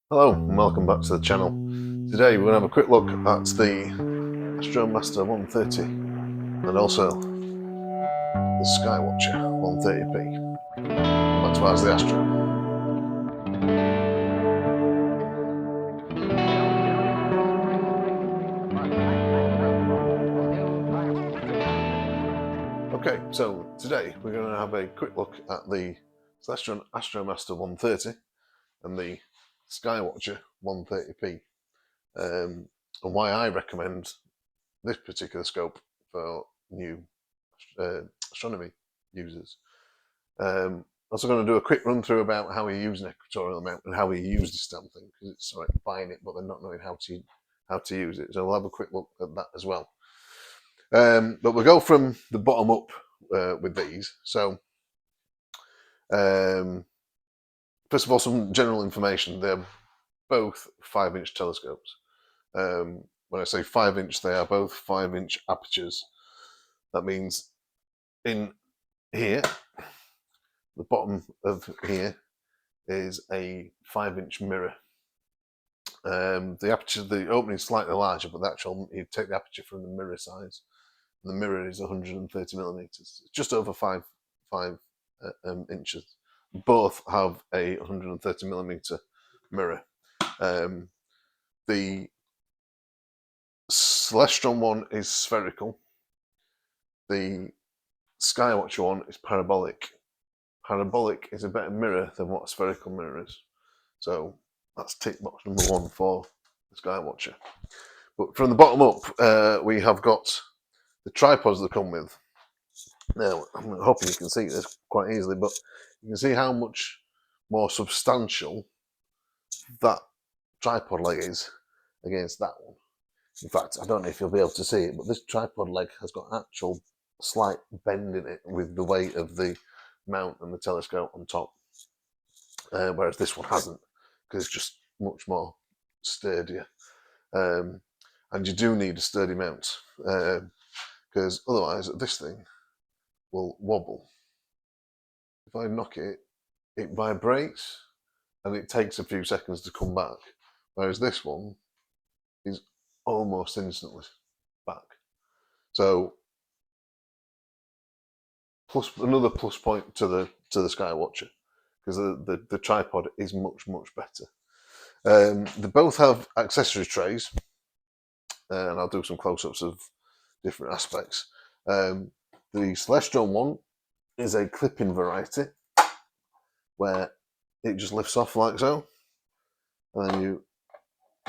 Hello and welcome back to the channel. Today we're going to have a quick look at the Astromaster 130 and also the Skywatcher 130p. That's why it's the Astro. Okay, so today we're going to have a quick look at the Celestron Astromaster 130 and the Skywatcher 130p and why I recommend this particular scope for new astronomy users. Also going to do a quick run through about how we use an equatorial mount and how we use this damn thing, because it's like buying it but then not knowing how to use it. So we'll have a quick look at that as well. But we'll go from the bottom up with these. So first of all, some general information. They're both 5-inch telescopes. When I say 5-inch, they are both 5-inch apertures. That means in here, the bottom of here is a 5-inch mirror. The aperture, the opening is slightly larger, but the actual, you take the aperture from the mirror size. The mirror is 130 millimeters, just over 5 inches. Both have a 130 millimeter mirror. The Celestron one is spherical. The Skywatcher one is parabolic. Parabolic is a better mirror than what a spherical mirror is. So that's tick box number 1 for the Skywatcher. But from the bottom up, we have got the tripods that come with. Now, I'm hoping you can see this quite easily, but you can see how much more substantial that tripod leg is against that one. In fact, I don't know if you'll be able to see it, but this tripod leg has got actual slight bend in it with the weight of the mount and the telescope on top, whereas this one hasn't, because it's just much more sturdier. And you do need a sturdy mount, because otherwise this thing will wobble. If I knock it, it vibrates and it takes a few seconds to come back, whereas this one is almost instantly back. So another plus point to the Skywatcher, because the tripod is much better. They both have accessory trays, and I'll do some close-ups of different aspects. The Celestron one is a clip-in variety, where it just lifts off like so, and then you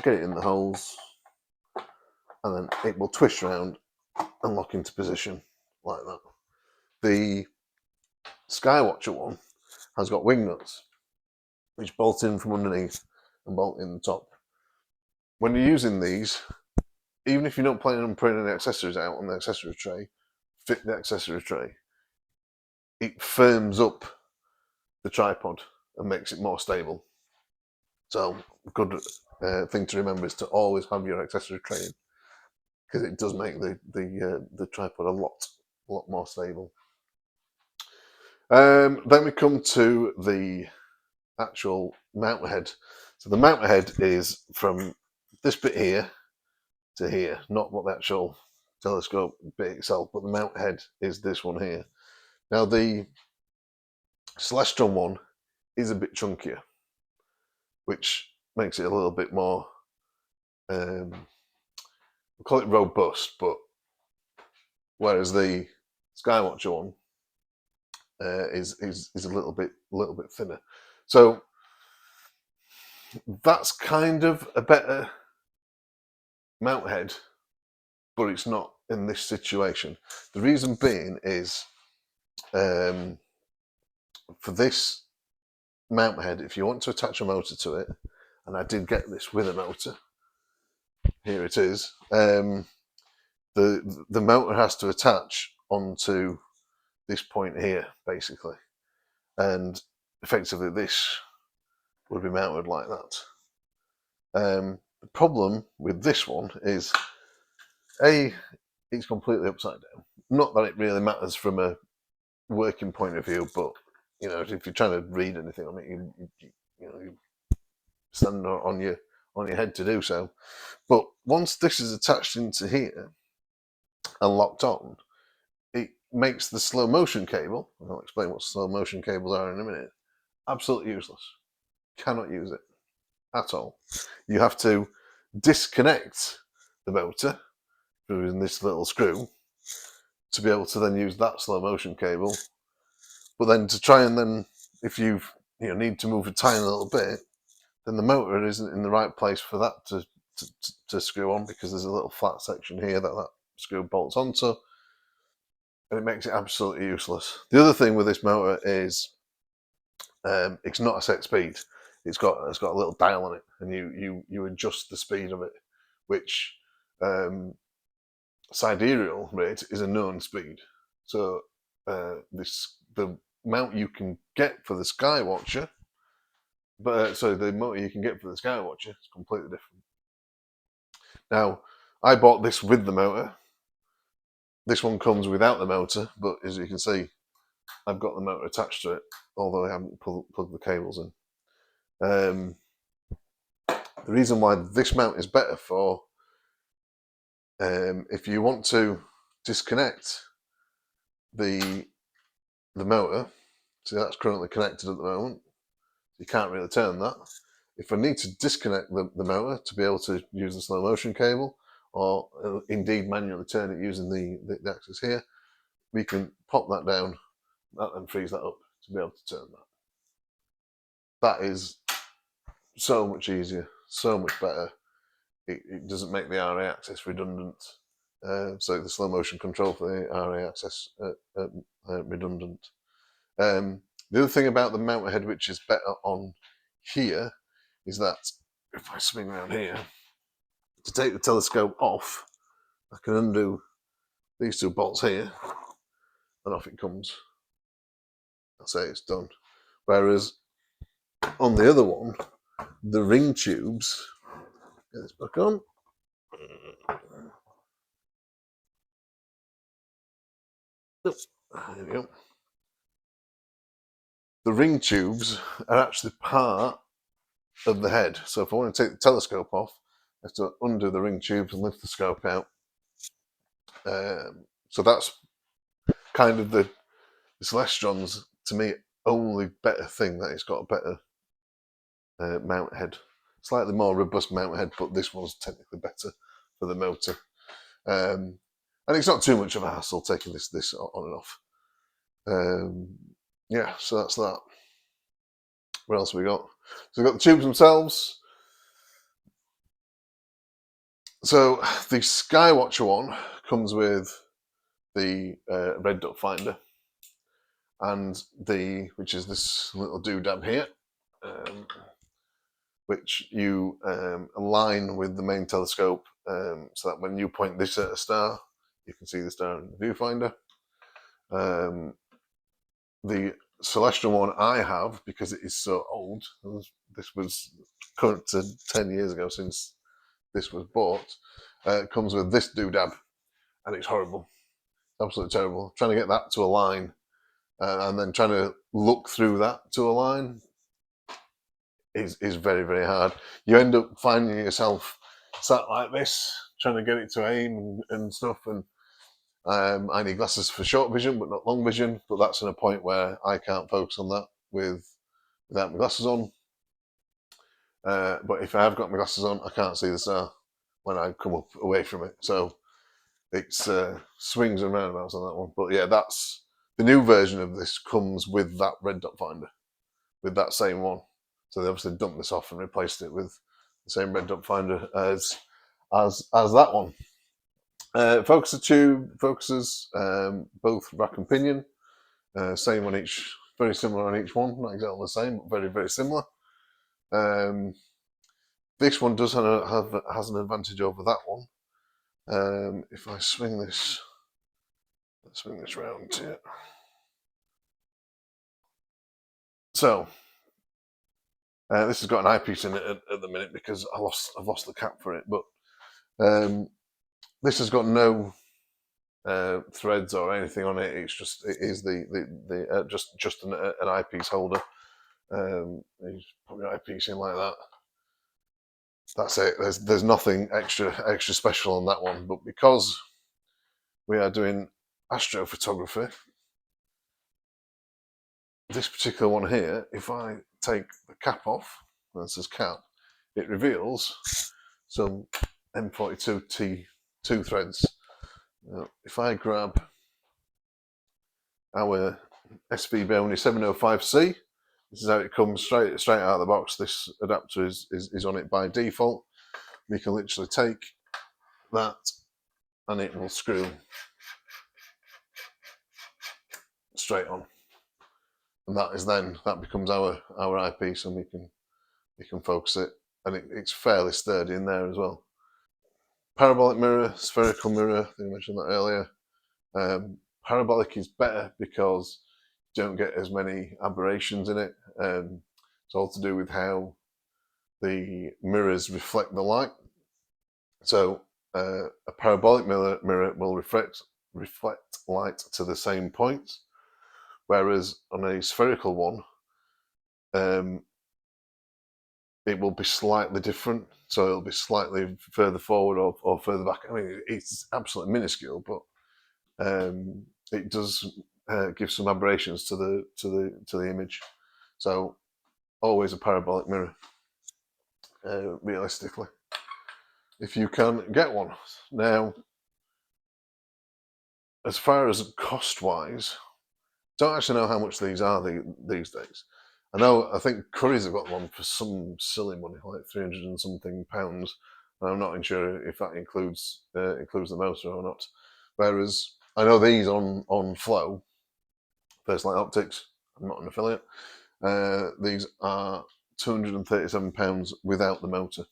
get it in the holes, and then it will twist around and lock into position like that. The Skywatcher one has got wing nuts, which bolt in from underneath and bolt in the top. When you're using these, even if you're not planning on putting any accessories out on the accessory tray, fit the accessory tray. It firms up the tripod and makes it more stable. So a good thing to remember is to always have your accessory tray in, because it does make the tripod a lot more stable. Then we come to the actual mount head. So the mount head is from this bit here to here, not what the actual telescope bit itself, but the mount head is this one here. Now the Celestron one is a bit chunkier, which makes it a little bit more, we'll call it robust, but whereas the Skywatcher one is a little bit thinner. So that's kind of a better mount head, but it's not in this situation. The reason being is, for this mount head, if you want to attach a motor to it, and I did get this with a motor, here it is, the motor has to attach onto this point here, basically, and effectively this would be mounted like that. The problem with this one is, it's completely upside down. Not that it really matters from a working point of view, but you know, if you're trying to read anything on it, you stand on your head to do so. But once this is attached into here and locked on, it makes the slow motion cable, and I'll explain what slow motion cables are in a minute, absolutely useless. Cannot use it at all. You have to disconnect the motor using this little screw to be able to then use that slow motion cable. But then to try and then, if you need to move a tiny little bit, then the motor isn't in the right place for that to screw on, because there's a little flat section here that screw bolts onto, and it makes it absolutely useless. The other thing with this motor is it's not a set speed. It's got a little dial on it, and you adjust the speed of it, which sidereal rate is a known speed. So the mount you can get for the Skywatcher, the motor you can get for the Skywatcher is completely different. Now, I bought this with the motor. This one comes without the motor, but as you can see, I've got the motor attached to it, although I haven't plugged the cables in. The reason why this mount is better for if you want to disconnect the motor, see that's currently connected at the moment, you can't really turn that. If I need to disconnect the motor to be able to use the slow motion cable, or indeed manually turn it using the axis here, we can pop that down, that then frees that up to be able to turn that. That is so much easier, so much better. It doesn't make the RA axis redundant. So the slow motion control for the RA axis redundant. The other thing about the mounter head, which is better on here, is that if I swing around here, to take the telescope off, I can undo these two bolts here, and off it comes. I'll say it's done. Whereas on the other one, the ring tubes, get this back on. There we go. The ring tubes are actually part of the head. So if I want to take the telescope off, I have to undo the ring tubes and lift the scope out. So that's kind of the Celestron's, to me, only better thing, that it's got a better mount head. Slightly more robust mount head, but this one's technically better for the motor. And it's not too much of a hassle taking this on and off. Yeah, so that's that. What else have we got? So we've got the tubes themselves. So the Skywatcher one comes with the red dot finder, and which is this little doodad here, which you align with the main telescope, so that when you point this at a star, you can see the star in the viewfinder. The Celestron one I have, because it is so old, this was current to 10 years ago since this was bought, comes with this doodad, and it's horrible, absolutely terrible. Trying to get that to align, and then trying to look through that to align is very, very hard. You end up finding yourself sat like this, trying to get it to aim and stuff, and I need glasses for short vision, but not long vision. But that's in a point where I can't focus on that without my glasses on. But if I have got my glasses on, I can't see the star when I come up away from it. So it's swings and roundabouts on that one. But yeah, that's the new version of this, comes with that red dot finder, with that same one. So they obviously dumped this off and replaced it with the same red dot finder as that one. Focuser tube, focusers, both rack and pinion, same on each, very similar on each one, not exactly the same, but very, very similar. This one does has an advantage over that one. If I swing this, let's swing this round here. So this has got an eyepiece in it at the minute because I've lost the cap for it, but this has got no threads or anything on it. It's just, it is just an eyepiece holder. You put your eyepiece in like that, that's it. There's nothing extra special on that one. But because we are doing astrophotography, this particular one here, if I take the cap off, and it says cap, it reveals some M42T2 threads. Now, if I grab our SvBony 705C, this is how it comes straight out of the box. This adapter is on it by default. We can literally take that and it will screw straight on, and that becomes our eyepiece, and we can focus it, and it's fairly sturdy in there as well. Parabolic mirror, spherical mirror, I think I mentioned that earlier. Parabolic is better because you don't get as many aberrations in it. It's all to do with how the mirrors reflect the light. So a parabolic mirror will reflect light to the same point, whereas on a spherical one, it will be slightly different. So it'll be slightly further forward or further back. I mean, it's absolutely minuscule, but it does give some aberrations to the image. So always a parabolic mirror, realistically, if you can get one. Now, as far as cost-wise, don't actually know how much these are these days. I think Curry's have got one for some silly money, like 300 and something pounds. And I'm not sure if that includes the motor or not. Whereas I know these on Flow, First Light Optics, I'm not an affiliate, these are £237 without the motor.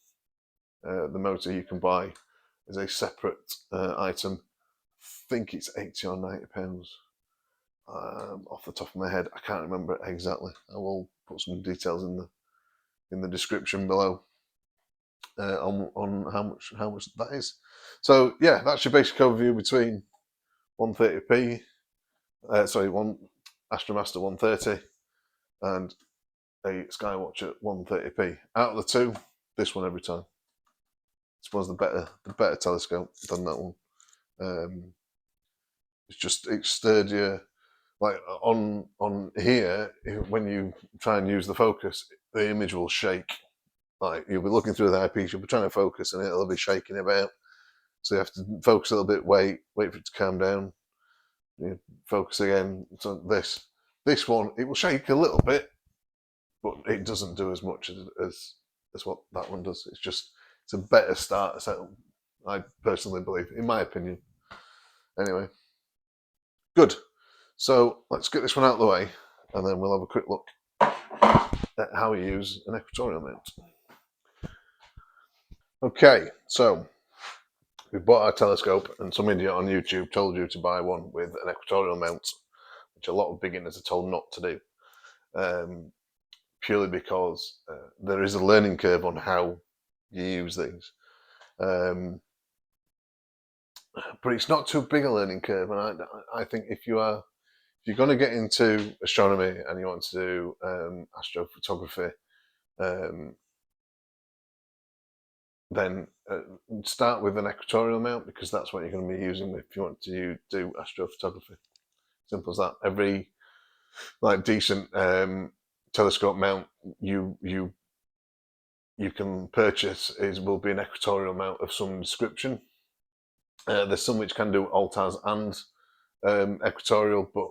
The motor you can buy as a separate item. I think it's £80 or £90. Off the top of my head, I can't remember it exactly. I will put some details in the description below on how much that is. So yeah, that's your basic overview between 130p, one Astromaster 130 and a Skywatcher 130p. Out of the two, this one every time. This one's the better telescope than that one. It's sturdier. Like on here, when you try and use the focus, the image will shake. Like you'll be looking through the eyepiece, you'll be trying to focus, and it'll be shaking about. So you have to focus a little bit, wait for it to calm down. You focus again. So this one, it will shake a little bit, but it doesn't do as much as what that one does. It's a better starter setup, I personally believe, in my opinion. Anyway, good. So let's get this one out of the way, and then we'll have a quick look at how we use an equatorial mount. Okay, so we bought our telescope, and some idiot on YouTube told you to buy one with an equatorial mount, which a lot of beginners are told not to do, purely because there is a learning curve on how you use these. But it's not too big a learning curve, and I think if you're going to get into astronomy and you want to do astrophotography, then start with an equatorial mount, because that's what you're going to be using if you want to do astrophotography. Simple as that. Every decent telescope mount you can purchase will be an equatorial mount of some description. There's some which can do ALTAS and equatorial, but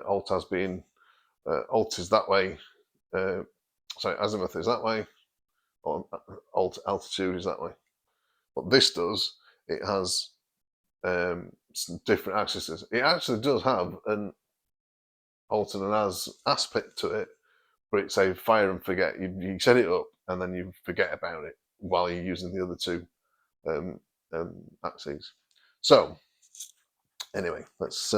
ALTAS being alt is that way, azimuth is that way, or altitude is that way. What this does, it has some different axes. It actually does have an alt and an as aspect to it, but it's a fire and forget. You set it up and then you forget about it while you're using the other two axes. So anyway, let's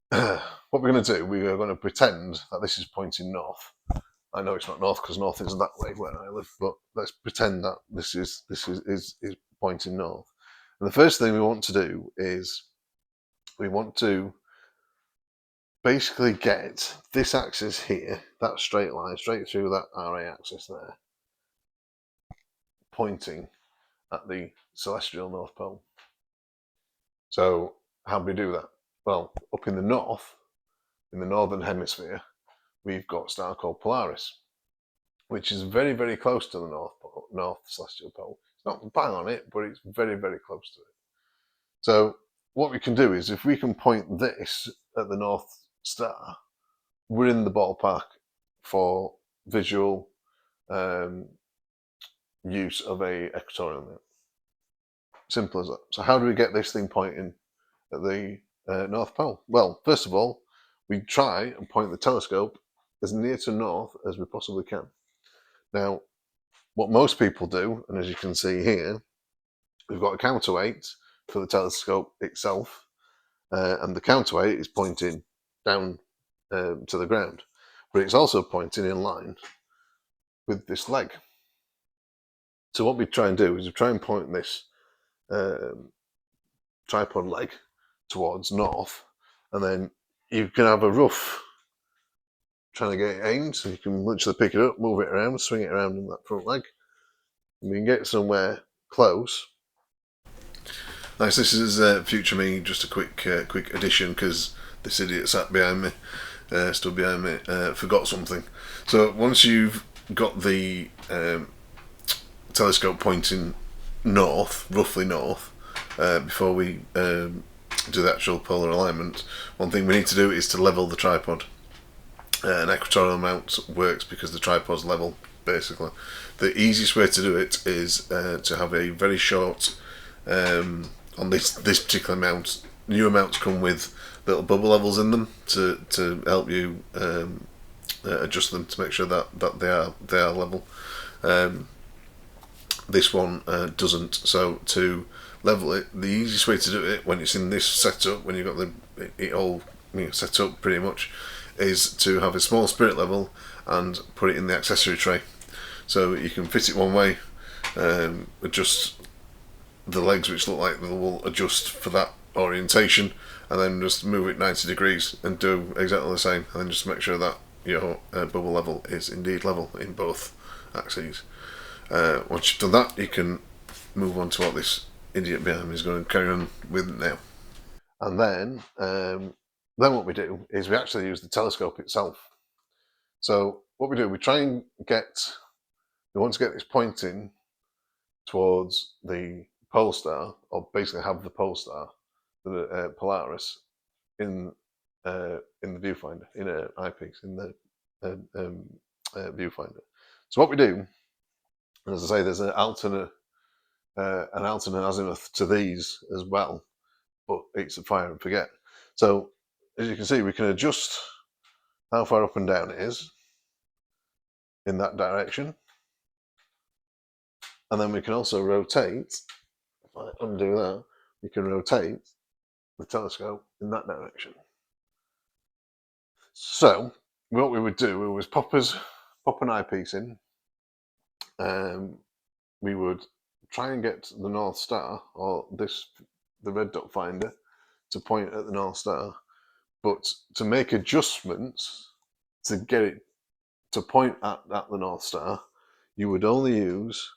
what we're going to do, we are going to pretend that this is pointing north. I know it's not north because north is that way where I live, but let's pretend that this is pointing north. And the first thing we want to do is we want to basically get this axis here, that straight line, straight through that RA axis there, pointing at the celestial North Pole. So how do we do that? Well, up in the north, in the northern hemisphere, we've got a star called Polaris, which is very, very close to the North Celestial Pole. It's not bang on it, but it's very, very close to it. So what we can do is, if we can point this at the North Star, we're in the ballpark for visual use of a equatorial map. Simple as that. So how do we get this thing pointing at the North Pole? Well, first of all, we try and point the telescope as near to north as we possibly can. Now, what most people do, and as you can see here, we've got a counterweight for the telescope itself, and the counterweight is pointing down to the ground, but it's also pointing in line with this leg. So what we try and do is we try and point this tripod leg towards north, and then you can have a rough trying to get it aimed, so you can literally pick it up, move it around, swing it around in that front leg, and we can get somewhere close. Nice, this is future me, just a quick addition, because this idiot sat behind me, stood behind me, forgot something. So once you've got the telescope pointing north, roughly north, before we do the actual polar alignment, one thing we need to do is to level the tripod. An equatorial mount works because the tripod's level, basically. The easiest way to do it is to have a very short, on this particular mount, newer mounts come with little bubble levels in them to help you adjust them to make sure that they are level. This one doesn't. So to level it, the easiest way to do it when it's in this setup, when you've got it all set up pretty much, is to have a small spirit level and put it in the accessory tray. So you can fit it one way, adjust the legs which look like they will adjust for that orientation, and then just move it 90 degrees and do exactly the same, and then just make sure that your bubble level is indeed level in both axes. Once you've done that, you can move on to what this idiot behind me is going to carry on with now. And then what we do is we actually use the telescope itself. So what we do, we try and we want to get this pointing towards the pole star, or basically have the pole star, the Polaris, in the viewfinder, in an eyepiece, in the viewfinder. So what we do, as I say, there's an alternate azimuth to these as well, but it's a fire and forget. So as you can see, we can adjust how far up and down it is in that direction, and then we can also rotate. If I undo that, we can rotate the telescope in that direction. So what we would do was pop an eyepiece in. We would try and get the North Star, or the red dot finder, to point at the North Star, but to make adjustments to get it to point at the North Star, you would only use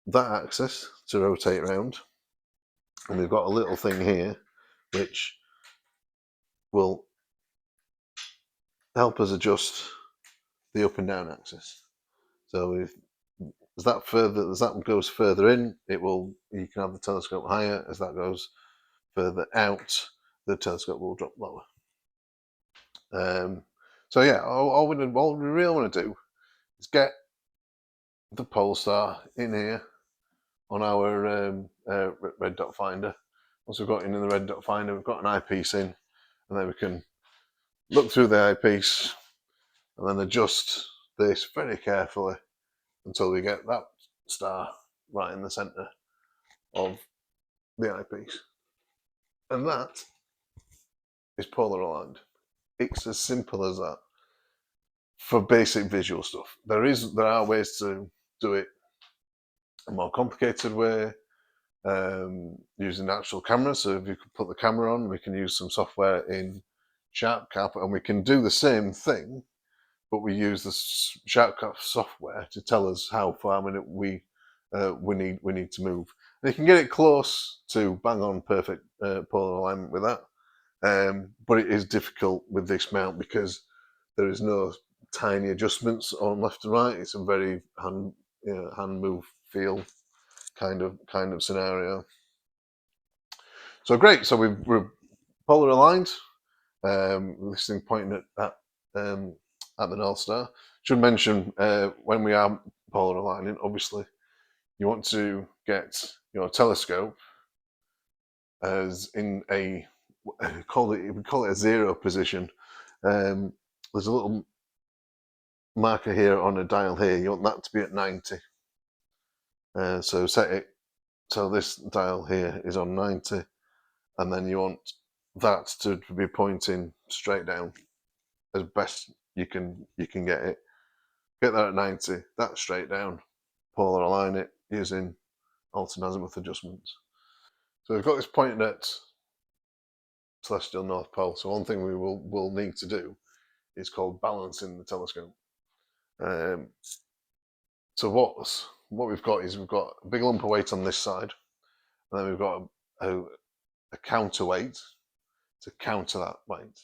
that axis to rotate around, and we've got a little thing here which will help us adjust the up and down axis. So as that goes further in, you can have the telescope higher. As that goes further out, the telescope will drop lower. So yeah, all we really want to do is get the pole star in here on our red dot finder. Once we've got it in the red dot finder, we've got an eyepiece in, and then we can look through the eyepiece and then adjust this very carefully until we get that star right in the center of the eyepiece. And that is polar aligned. It's as simple as that for basic visual stuff. There are ways to do it a more complicated way, using the actual camera. So if you could put the camera on, we can use some software in SharpCap, and we can do the same thing, but we use the SharpCap software to tell us how far we we need to move. And you can get it close to bang on perfect polar alignment with that, but it is difficult with this mount because there is no tiny adjustments on left and right. It's a very hand move feel kind of scenario. So great. So we're polar aligned. This thing pointing at the North Star. Should mention when we are polar aligning, obviously, you want to get your telescope as in a we call it a 0 position. There's a little marker here on a dial here. You want that to be at 90. So set it. So this dial here is on 90, and then you want that to be pointing straight down as best you can get it. Get that at 90. That's straight down. Polar align it using alternate azimuth adjustments. So we've got this pointing at celestial North Pole. So one thing we will need to do is called balancing the telescope. So what we've got is we've got a big lump of weight on this side, and then we've got a counterweight to counter that weight.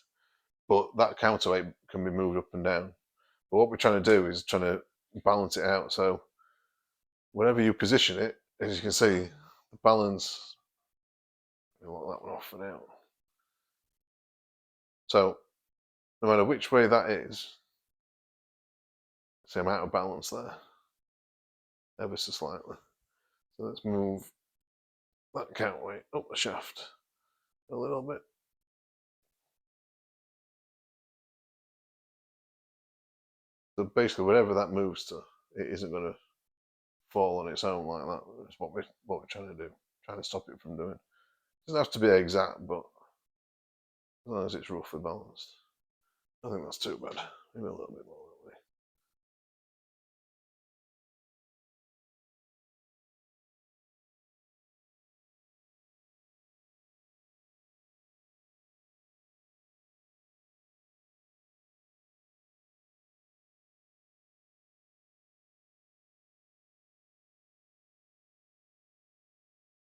But that counterweight can be moved up and down. But what we're trying to do is trying to balance it out. So wherever you position it, as you can see, the balance. I'll lock that one off for now. So no matter which way that is, see I'm out of balance there, ever so slightly. So let's move that counterweight up the shaft a little bit. So basically, whatever that moves to, it isn't going to fall on its own like that. That's what we're trying to do, trying to stop it from doing. It doesn't have to be exact, but as long as it's roughly balanced. I think that's too bad. Maybe a little bit more that way.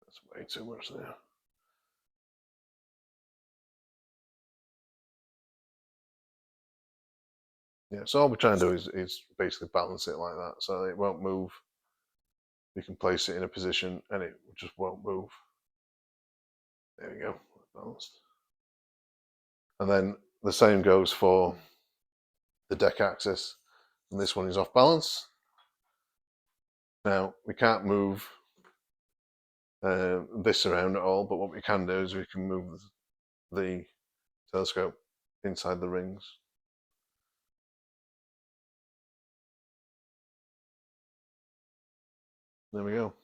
That's way too much there. Yeah, so all we're trying to do is basically balance it like that, so it won't move. You can place it in a position and it just won't move. There we go, balanced. And then the same goes for the deck axis, and this one is off balance. Now we can't move this around at all, but what we can do is we can move the telescope inside the rings. There we go.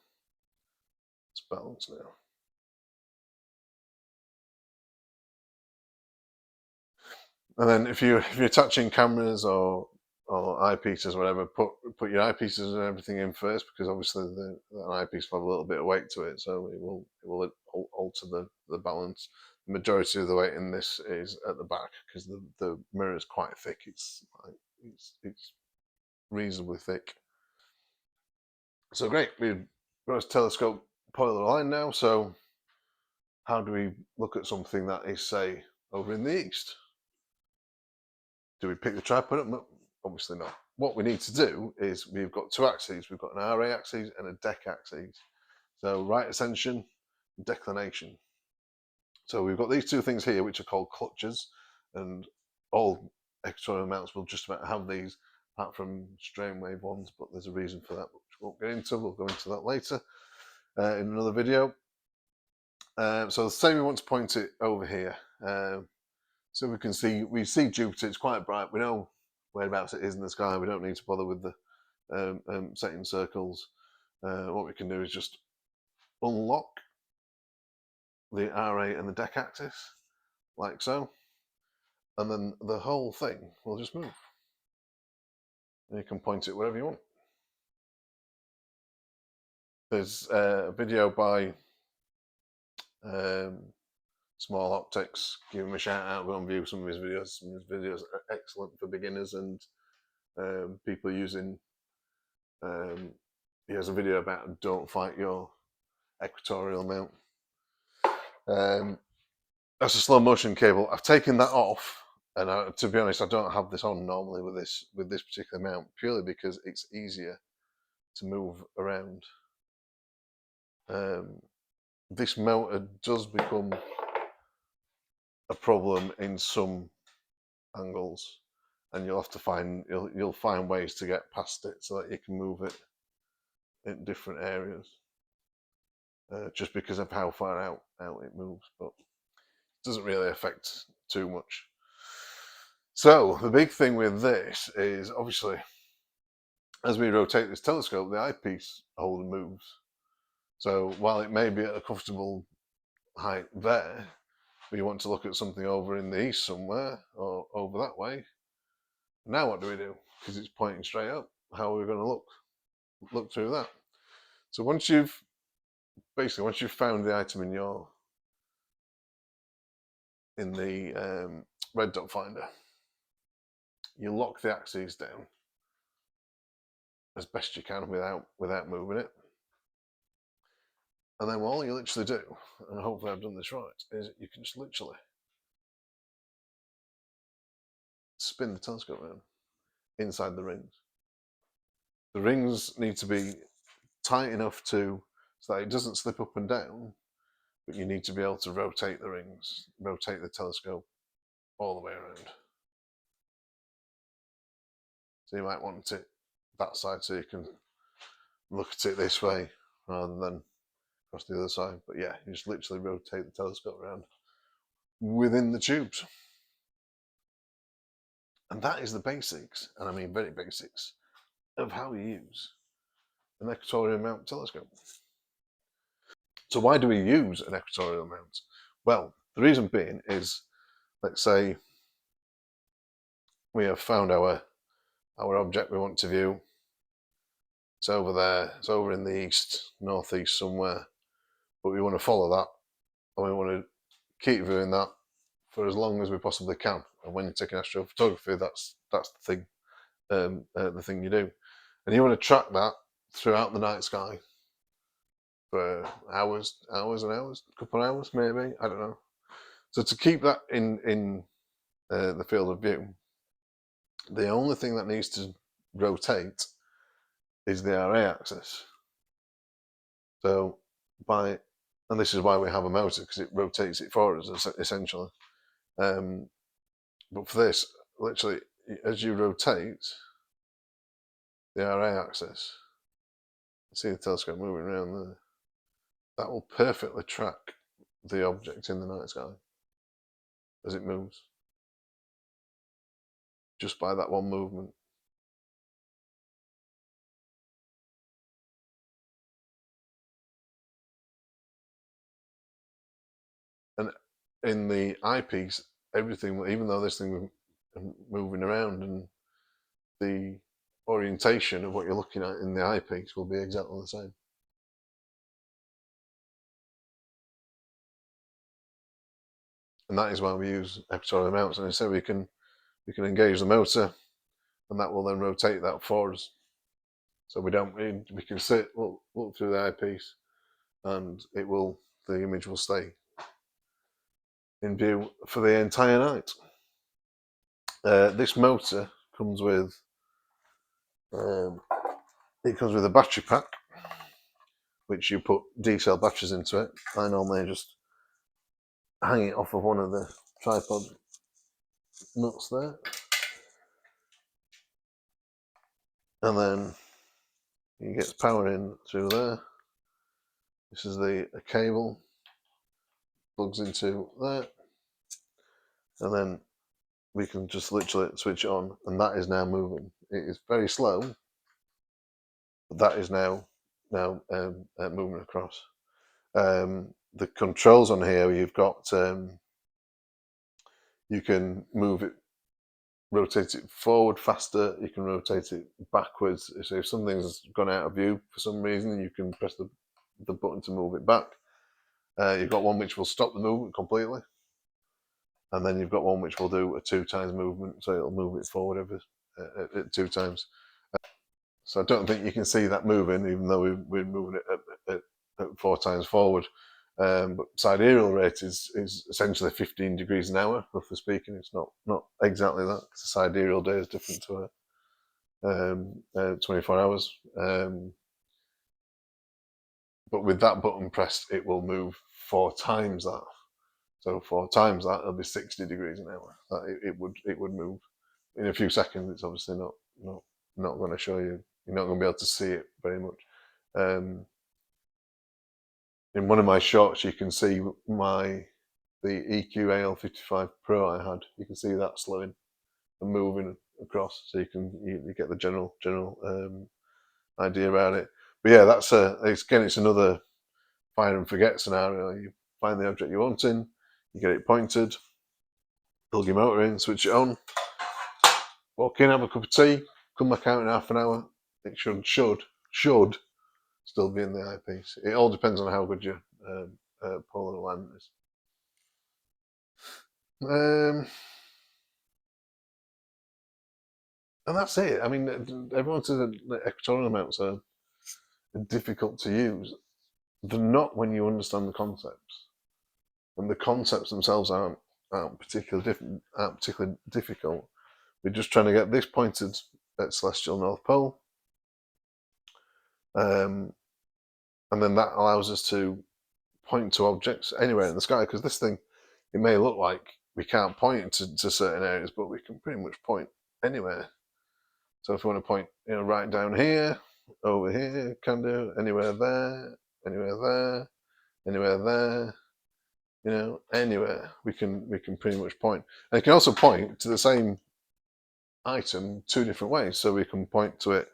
It's balanced now. And then if you're attaching cameras or eyepieces or whatever, put your eyepieces and everything in first, because obviously the eyepiece will have a little bit of weight to it, so it will alter the balance. The majority of the weight in this is at the back because the mirror is quite thick. It's reasonably thick. So great, we've got a telescope polar aligned now. So how do we look at something that is, say, over in the east? Do we pick the tripod up? No, obviously not. What we need to do is we've got two axes. We've got an RA axis and a deck axis. So right ascension, declination. So we've got these two things here, which are called clutches, and all equatorial mounts will just about have these, apart from strain wave ones, but there's a reason for that, which we won't get into. We'll go into that later in another video. So say we want to point it over here. So we see Jupiter, it's quite bright. We know whereabouts it is in the sky. We don't need to bother with the setting circles. What we can do is just unlock the RA and the deck axis, like so. And then the whole thing will just move. And you can point it wherever you want. There's a video by Small Optics. Give him a shout out. Go and view some of his videos. Some of his videos are excellent for beginners and people using he has a video about don't fight your equatorial mount. That's a slow motion cable. I've taken that off, and to be honest, I don't have this on normally with this particular mount, purely because it's easier to move around. This motor does become a problem in some angles, and you'll have to find you'll find ways to get past it so that you can move it in different areas, just because of how far out it moves, but it doesn't really affect too much. So the big thing with this is, obviously, as we rotate this telescope, the eyepiece holder moves. So while it may be at a comfortable height there, but you want to look at something over in the east somewhere, or over that way, now what do we do? Because it's pointing straight up. How are we going to look through that? So once you've found the item in the red dot finder, you lock the axes down as best you can without moving it. And then all you literally do, and hopefully I've done this right, is you can just literally spin the telescope around inside the rings. The rings need to be tight enough so that it doesn't slip up and down, but you need to be able to rotate the rings, rotate the telescope all the way around. So you might want it that side so you can look at it this way rather than across the other side. But yeah, you just literally rotate the telescope around within the tubes. And that is the basics, and I mean very basics, of how you use an equatorial mount telescope. So why do we use an equatorial mount? Well, the reason being is, let's say we have found our object we want to view. It's over there, it's over in the east, northeast somewhere, but we want to follow that, and we want to keep viewing that for as long as we possibly can. And when you're taking astrophotography, that's the thing, the thing you do, and you want to track that throughout the night sky for hours and hours, a couple of hours maybe, I don't know. So to keep that in the field of view, the only thing that needs to rotate is the RA axis. So and this is why we have a motor, because it rotates it for us essentially. But for this, literally, as you rotate the RA axis, you see the telescope moving around there. That will perfectly track the object in the night sky as it moves, just by that one movement. And in the eyepiece, everything, even though this thing was moving around, and the orientation of what you're looking at in the eyepiece will be exactly the same. And that is why we use equatorial mounts. And so we can engage the motor, and that will then rotate that for us. So we can sit, look through the eyepiece, and the image will stay in view for the entire night. This motor comes with a battery pack, which you put D-cell batteries into it. I normally just hang it off of one of the tripod nuts there, and then it gets power in through there. This is a cable, plugs into there, and then we can just literally switch it on, and that is now moving. It is very slow, but that is now moving across. The controls on here, you've got you can move it, rotate it forward faster, you can rotate it backwards. So if something's gone out of view for some reason, you can press the button to move it back. You've got one which will stop the movement completely, and then you've got one which will do a 2 times movement, so it'll move it forward every 2 times. So I don't think you can see that moving, even though we're moving it at 4 times forward. But sidereal rate is essentially 15 degrees an hour, roughly speaking. It's not exactly that, because a sidereal day is different to a 24 hours. But with that button pressed, it will move 4 times that. So 4 times that, it'll be 60 degrees an hour. It would move in a few seconds. It's obviously not going to show you. You're not going to be able to see it very much. In one of my shots, you can see the EQ AL55 Pro I had. You can see that slowing and moving across, so you get the general idea about it. But yeah, it's another fire and forget scenario. You find the object you're wanting, you get it pointed, plug your motor in, switch it on, walk in, have a cup of tea, come back out in half an hour. It should still be in the eyepiece. It all depends on how good your polar alignment is. And that's it. I mean, everyone says that equatorial mounts are difficult to use. They're not when you understand the concepts, and the concepts themselves aren't particularly difficult. We're just trying to get this pointed at celestial North Pole, and then that allows us to point to objects anywhere in the sky. Because this thing, it may look like we can't point to certain areas, but we can pretty much point anywhere. So if we want to point, right down here, over here, can do, anywhere there, anywhere there, anywhere there, anywhere we can pretty much point. And it can also point to the same item 2 different ways. So we can point to it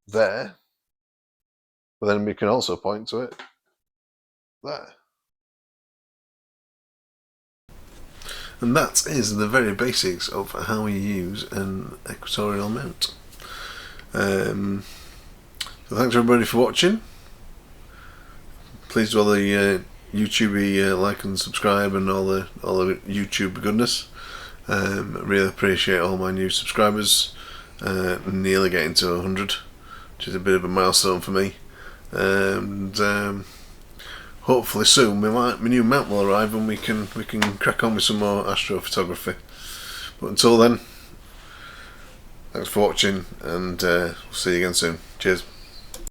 there, but then we can also point to it there. And that is the very basics of how you use an equatorial mount. So thanks everybody for watching. Please do all the YouTube like and subscribe and all the YouTube goodness. Really appreciate all my new subscribers. Nearly getting to 100, which is a bit of a milestone for me. And hopefully soon my new mount will arrive and we can crack on with some more astrophotography. But until then, thanks for watching, and we'll see you again soon. Cheers.